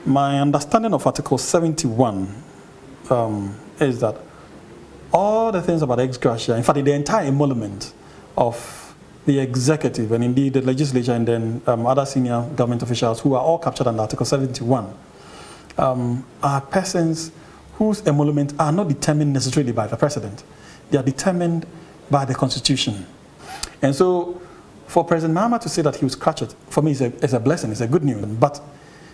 my understanding of Article 71 is that all the things about ex gratia, in fact, the entire emolument of the executive and indeed the legislature and then other senior government officials who are all captured under Article 71 are persons whose emoluments are not determined necessarily by the president. They are determined by the Constitution. And so for President Mahama to say that he was captured, for me, is a blessing, it's a good news. But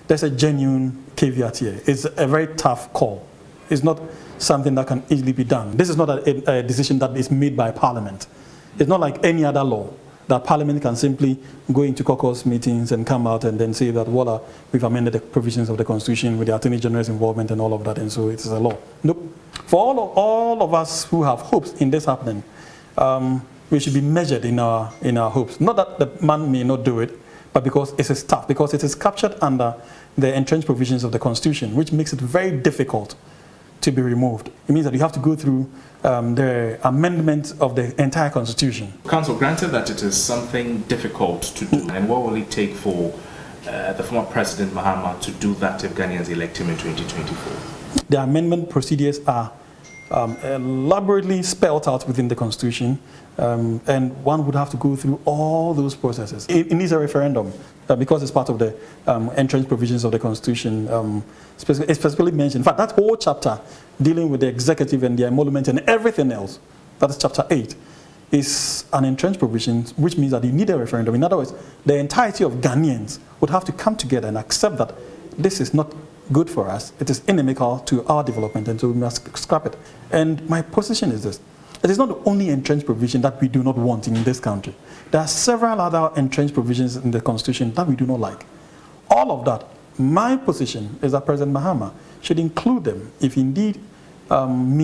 there's a genuine caveat here. It's a very tough call. It's not something that can easily be done. This is not a decision that is made by Parliament. It's not like any other law that Parliament can simply go into caucus meetings and come out and then say that, voila, we've amended the provisions of the Constitution with the Attorney General's involvement and all of that, and so it is a law. Nope. For all of us who have hopes in this happening, we should be measured in our hopes. Not that the man may not do it, but because it is tough, because it is captured under the entrenched provisions of the Constitution, which makes it very difficult to be removed. It means that you have to go through the amendment of the entire Constitution. Council, granted that it is something difficult to do, and what will it take for the former President Mahama to do that if Ghanaians elect him in 2024? The amendment procedures are elaborately spelled out within the Constitution, and one would have to go through all those processes. It needs a referendum because it's part of the entrenched provisions of the Constitution. It's specifically mentioned. In fact, that whole chapter dealing with the executive and the emolument and everything else, that is chapter 8, is an entrenched provision, which means that you need a referendum. In other words, the entirety of Ghanaians would have to come together and accept that this is not good for us, it is inimical to our development, and so we must scrap it. And my position is this: it is not the only entrenched provision that we do not want in this country. There are several other entrenched provisions in the Constitution that we do not like. All of that, my position is that President Mahama should include them if indeed